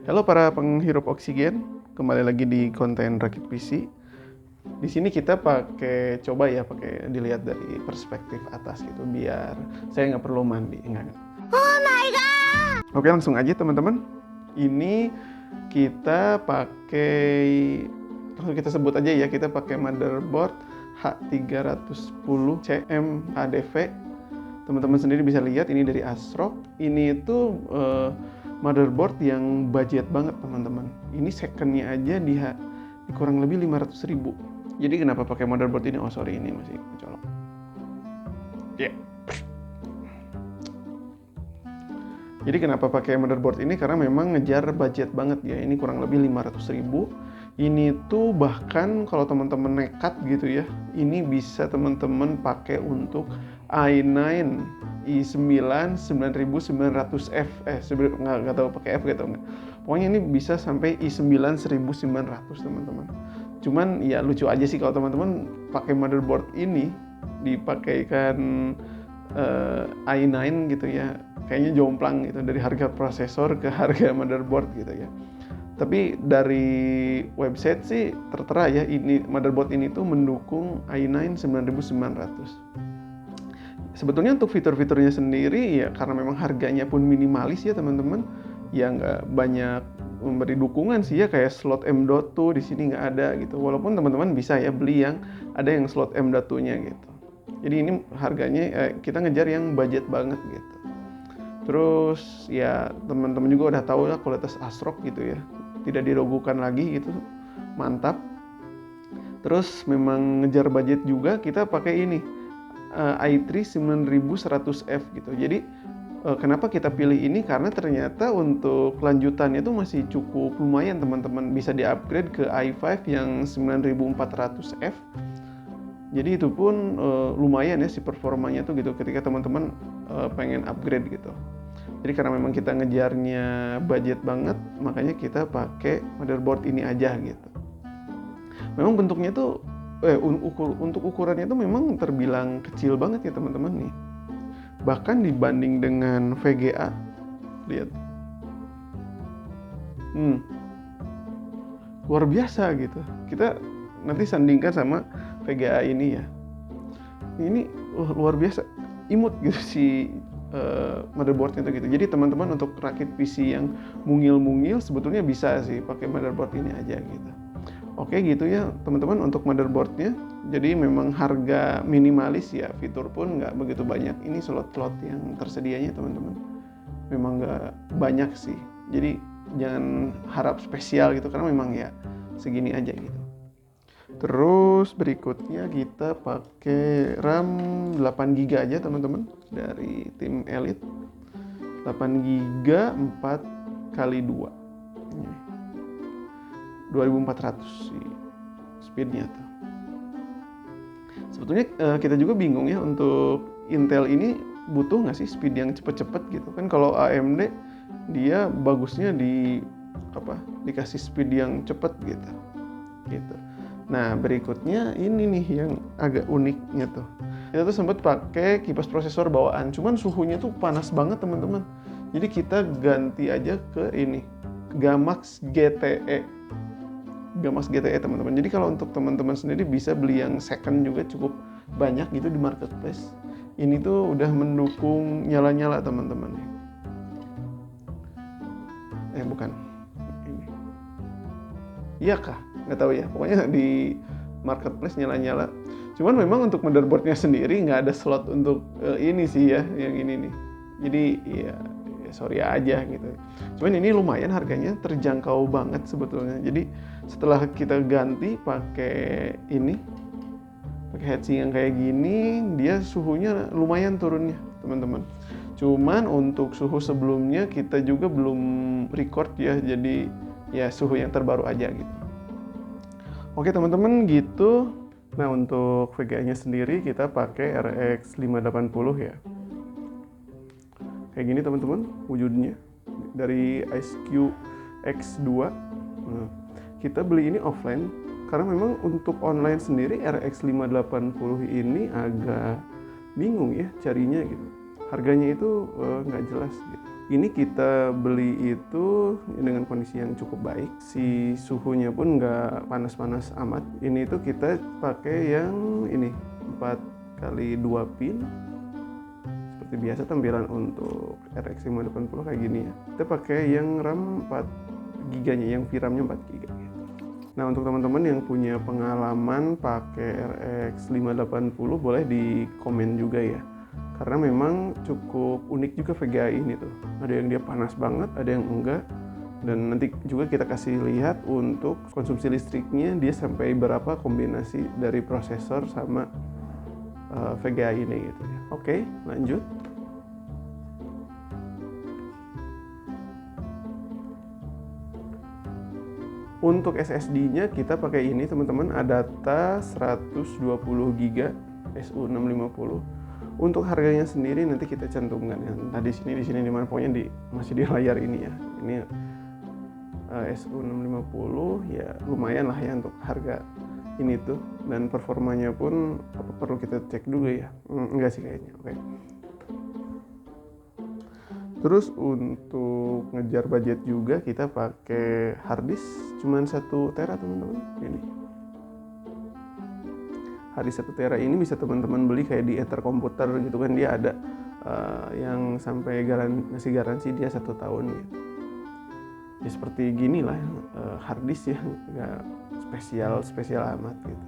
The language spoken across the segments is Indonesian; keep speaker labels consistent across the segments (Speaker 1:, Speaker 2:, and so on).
Speaker 1: Halo para penghirup oksigen, kembali lagi di konten Rakit PC. Di sini kita pakai dilihat dari perspektif atas gitu, biar saya nggak perlu mandi. Enggak. Oh my god. Oke, langsung aja teman-teman. Ini langsung kita sebut aja ya, kita pakai motherboard H310 CM HDV. Teman-teman sendiri bisa lihat ini dari ASRock. Ini itu motherboard yang budget banget teman-teman. Ini secondnya aja di kurang lebih 500.000. Jadi kenapa pakai motherboard ini? Oh sorry, ini masih kecolok. Ya. Yeah. Jadi kenapa pakai motherboard ini? Karena memang ngejar budget banget ya. Ini kurang lebih 500.000. Ini tuh bahkan kalau teman-teman nekat gitu ya, ini bisa teman-teman pakai untuk i9 i9 9900F. Nggak tahu pakai F gitu nggak. Pokoknya ini bisa sampai i9 1900 teman-teman. Cuman ya lucu aja sih kalau teman-teman pakai motherboard ini dipakaikan i9 gitu ya. Kayaknya jomplang gitu dari harga prosesor ke harga motherboard gitu ya. Tapi dari website sih tertera ya, ini motherboard ini tuh mendukung i9 9900. Sebetulnya untuk fitur-fiturnya sendiri ya karena memang harganya pun minimalis ya teman-teman, ya nggak banyak memberi dukungan sih ya, kayak slot M.2 di sini nggak ada gitu. Walaupun teman-teman bisa ya beli yang ada yang slot M.2-nya gitu. Jadi ini harganya kita ngejar yang budget banget gitu. Terus ya teman-teman juga udah tahu lah kualitas ASRock gitu ya, tidak diragukan lagi gitu, mantap. Terus memang ngejar budget juga, kita pakai ini i3 9100F gitu. Jadi kenapa kita pilih ini? Karena ternyata untuk lanjutannya itu masih cukup lumayan teman-teman, bisa di-upgrade ke i5 yang 9400F. Jadi itu pun lumayan ya si performanya tuh gitu ketika teman-teman pengen upgrade gitu. Jadi karena memang kita ngejarnya budget banget, makanya kita pakai motherboard ini aja gitu. Memang bentuknya tuh untuk ukurannya tuh memang terbilang kecil banget ya teman-teman nih. Bahkan dibanding dengan VGA, lihat. Luar biasa gitu. Kita nanti sandingkan sama VGA ini ya. Ini luar biasa, imut gitu si motherboardnya itu gitu. Jadi teman-teman untuk rakit PC yang mungil-mungil sebetulnya bisa sih pakai motherboard ini aja gitu. Oke gitu ya teman-teman untuk motherboardnya. Jadi memang harga minimalis ya, fitur pun nggak begitu banyak. Ini slot-slot yang tersedianya teman-teman memang nggak banyak sih. Jadi jangan harap spesial gitu karena memang ya segini aja gitu. Terus berikutnya kita pakai RAM 8GB aja teman-teman dari tim Elite. 8GB 4x2. Ini 2400 sih speednya tuh. Sebetulnya kita juga bingung ya untuk Intel ini butuh nggak sih speed yang cepet-cepet gitu kan. Kalau AMD dia bagusnya dikasih speed yang cepet gitu. Nah berikutnya ini nih yang agak uniknya tuh. Kita tuh sempat pakai kipas prosesor bawaan, cuman suhunya tuh panas banget teman-teman. Jadi kita ganti aja ke ini, Gamax GTE teman-teman. Jadi kalau untuk teman-teman sendiri bisa beli yang second juga cukup banyak gitu di marketplace. Ini tuh udah mendukung nyala-nyala teman-teman. Bukan. Ini. Iya kah? Nggak tahu ya. Pokoknya di marketplace nyala-nyala. Cuman memang untuk motherboardnya sendiri nggak ada slot untuk ini sih ya, yang ini nih. Jadi ya sorry aja gitu. Cuman ini lumayan harganya, terjangkau banget sebetulnya. Jadi setelah kita ganti pakai heatsink yang kayak gini, dia suhunya lumayan turunnya teman-teman. Cuman untuk suhu sebelumnya kita juga belum record ya, jadi ya suhu yang terbaru aja gitu. Oke teman-teman gitu. Nah untuk VGA-nya sendiri kita pakai RX 580 ya. Kayak gini teman-teman wujudnya dari iSQ X2. Nah, kita beli ini offline karena memang untuk online sendiri RX 580 ini agak bingung ya carinya gitu. Harganya itu nggak jelas gitu. Ini kita beli itu dengan kondisi yang cukup baik, si suhunya pun nggak panas-panas amat. Ini tuh kita pakai yang ini 4 kali 2 pin. Seperti biasa tampilan untuk RX 580 kayak gini ya. Kita pakai yang RAM 4 GB-nya, yang VRAM-nya 4 GB gitu. Nah, untuk teman-teman yang punya pengalaman pakai RX 580 boleh di komen juga ya. Karena memang cukup unik juga VGA ini tuh. Ada yang dia panas banget, ada yang enggak. Dan nanti juga kita kasih lihat untuk konsumsi listriknya dia sampai berapa kombinasi dari prosesor sama VGA ini gitu ya. Oke, lanjut. Untuk SSD-nya kita pakai ini teman-teman, Adata 120 GB SU650. Untuk harganya sendiri nanti kita cantumkan ya. Entah di sini di mana, pokoknya masih di layar ini ya. Ini SU650 ya lumayan lah ya untuk harga ini tuh, dan performanya pun apa perlu kita cek dulu ya. Enggak sih kayaknya. Oke. Terus untuk ngejar budget juga kita pakai harddisk cuman 1 tera teman-teman. Ini harddisk 1 tera ini bisa teman-teman beli kayak di Ether Komputer gitu kan, dia ada yang sampai ngasih garansi dia 1 tahun gitu. Ya seperti gini lah harddisk ya, nggak spesial amat gitu.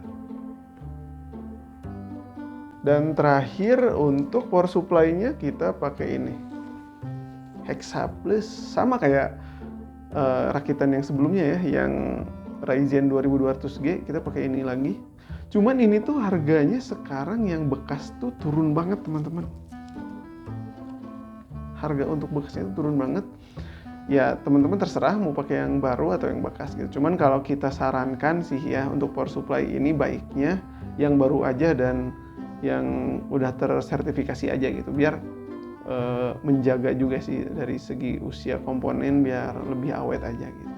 Speaker 1: Dan terakhir untuk power supply-nya kita pakai ini Hexa Plus, sama kayak rakitan yang sebelumnya ya, yang Ryzen 2200G kita pakai ini lagi. Cuman ini tuh harganya sekarang yang bekas tuh turun banget teman-teman. Harga untuk bekasnya itu turun banget. Ya teman-teman terserah mau pakai yang baru atau yang bekas gitu. Cuman kalau kita sarankan sih ya, untuk power supply ini baiknya yang baru aja dan yang udah tersertifikasi aja gitu, biar menjaga juga sih dari segi usia komponen biar lebih awet aja gitu.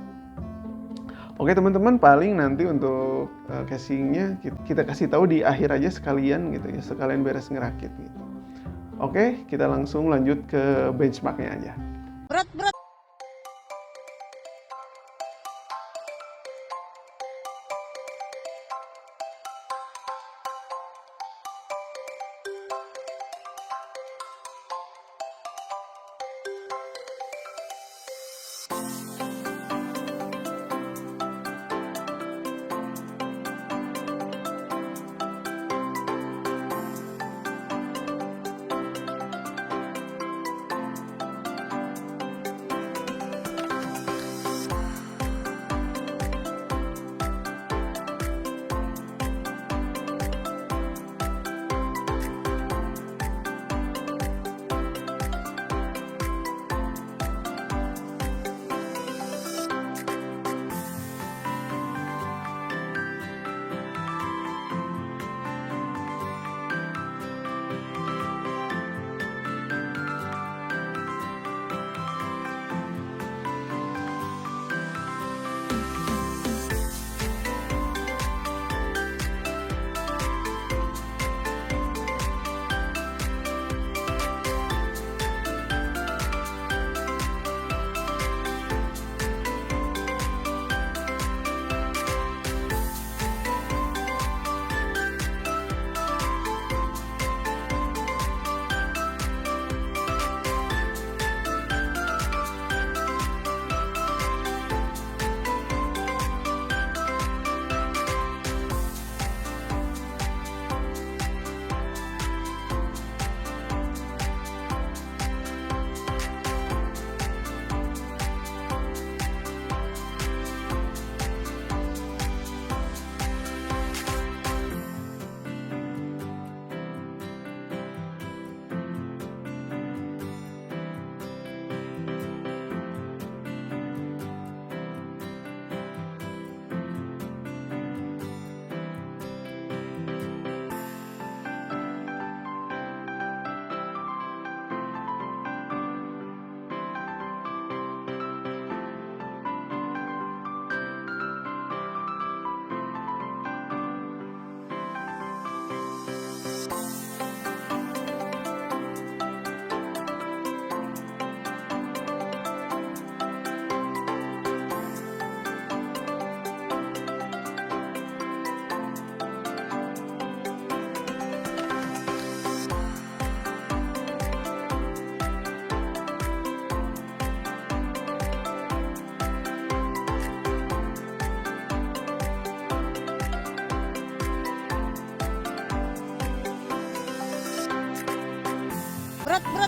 Speaker 1: Oke teman-teman, paling nanti untuk casingnya kita kasih tahu di akhir aja sekalian gitu ya, sekalian beres ngerakit gitu. Oke, kita langsung lanjut ke benchmarknya aja.
Speaker 2: Berat.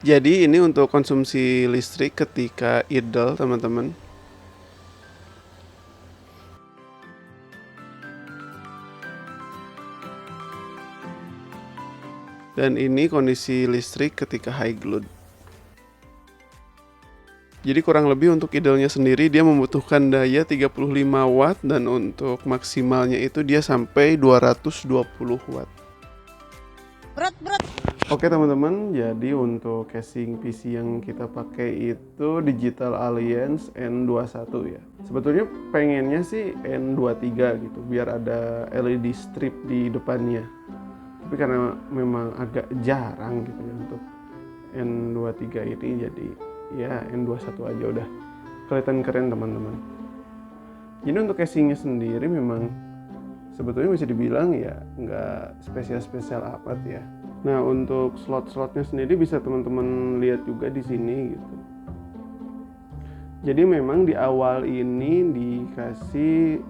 Speaker 1: Jadi ini untuk konsumsi listrik ketika idle, teman-teman. Dan ini kondisi listrik ketika high load. Jadi kurang lebih untuk idle-nya sendiri dia membutuhkan daya 35 watt dan untuk maksimalnya itu dia sampai 220 watt. Oke teman-teman, jadi untuk casing PC yang kita pakai itu Digital Alliance N21 ya. Sebetulnya pengennya sih N23 gitu, biar ada LED strip di depannya. Tapi karena memang agak jarang gitu ya untuk N23 ini, jadi ya N21 aja udah kelihatan keren teman-teman. Jadi untuk casingnya sendiri memang sebetulnya bisa dibilang ya nggak spesial-spesial amat ya. Nah untuk slot-slotnya sendiri bisa teman-teman lihat juga di sini gitu. Jadi memang di awal ini dikasih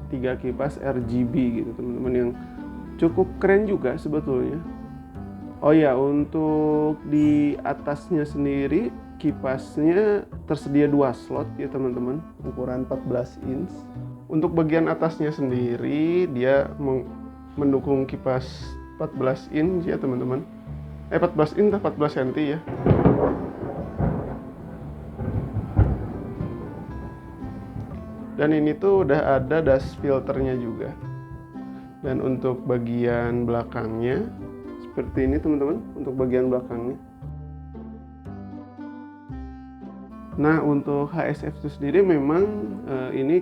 Speaker 1: 3 kipas RGB gitu teman-teman, yang cukup keren juga sebetulnya. Oh ya, untuk di atasnya sendiri kipasnya tersedia 2 slot ya teman-teman, ukuran 14 inch. Untuk bagian atasnya sendiri dia mendukung kipas 14 inch ya teman-teman. 14 inch atau 14 cm ya. Dan ini tuh udah ada dust filternya juga. Dan untuk bagian belakangnya seperti ini teman-teman, untuk bagian belakangnya. Nah untuk HSF itu sendiri memang ini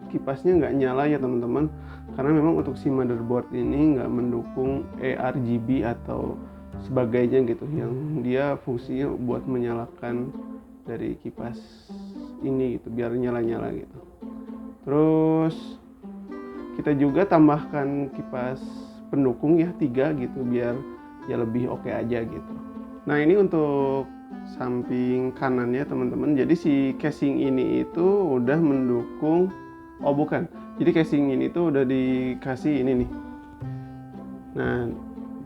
Speaker 1: kipasnya nggak nyala ya teman-teman, karena memang untuk si motherboard ini nggak mendukung ARGB atau sebagainya gitu, yang dia fungsinya buat menyalakan dari kipas ini gitu, biar nyala-nyala gitu. Terus kita juga tambahkan kipas pendukung ya 3 gitu, biar ya lebih oke aja gitu. Nah ini untuk samping kanannya teman-teman, jadi si casing ini itu udah mendukung, oh bukan, jadi casing ini tuh udah dikasih ini nih. Nah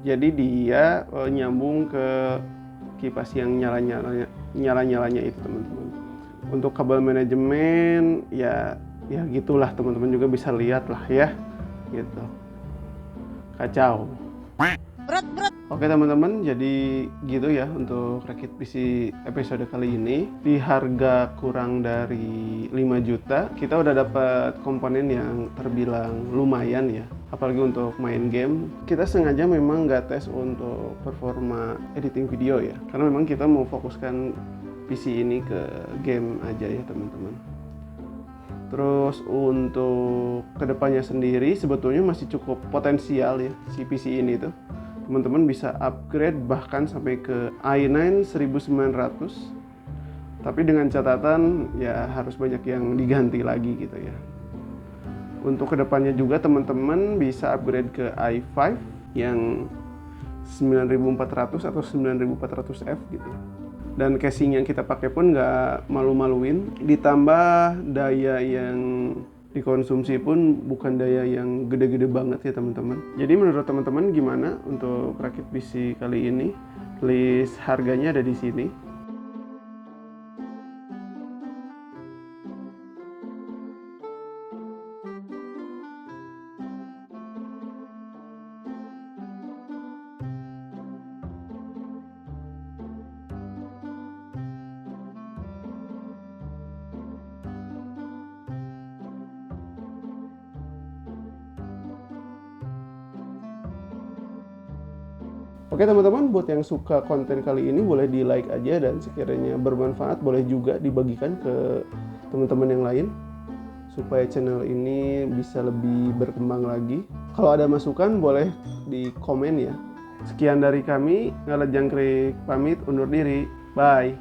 Speaker 1: jadi dia nyambung ke kipas yang nyala-nyalanya itu teman-teman. Untuk kabel manajemen ya gitulah teman-teman juga bisa lihat lah ya gitu. Kacau. Oke teman-teman, jadi gitu ya untuk Rakit PC episode kali ini. Di harga kurang dari 5 juta kita udah dapat komponen yang terbilang lumayan ya, apalagi untuk main game. Kita sengaja memang nggak tes untuk performa editing video ya, karena memang kita mau fokuskan PC ini ke game aja ya teman-teman. Terus untuk kedepannya sendiri sebetulnya masih cukup potensial ya si PC ini tuh. Teman-teman bisa upgrade bahkan sampai ke i9 1900. Tapi dengan catatan ya harus banyak yang diganti lagi gitu ya. Untuk kedepannya juga teman-teman bisa upgrade ke i5 yang 9400 atau 9400F gitu. Dan casing yang kita pakai pun nggak malu-maluin, ditambah daya yang dikonsumsi pun bukan daya yang gede-gede banget ya teman-teman. Jadi menurut teman-teman gimana untuk Rakit PC kali ini? List harganya ada di sini. Oke teman-teman, buat yang suka konten kali ini boleh di like aja, dan sekiranya bermanfaat boleh juga dibagikan ke teman-teman yang lain supaya channel ini bisa lebih berkembang lagi. Kalau ada masukan boleh di komen ya. Sekian dari kami, Ngalet Jangkrik pamit undur diri. Bye.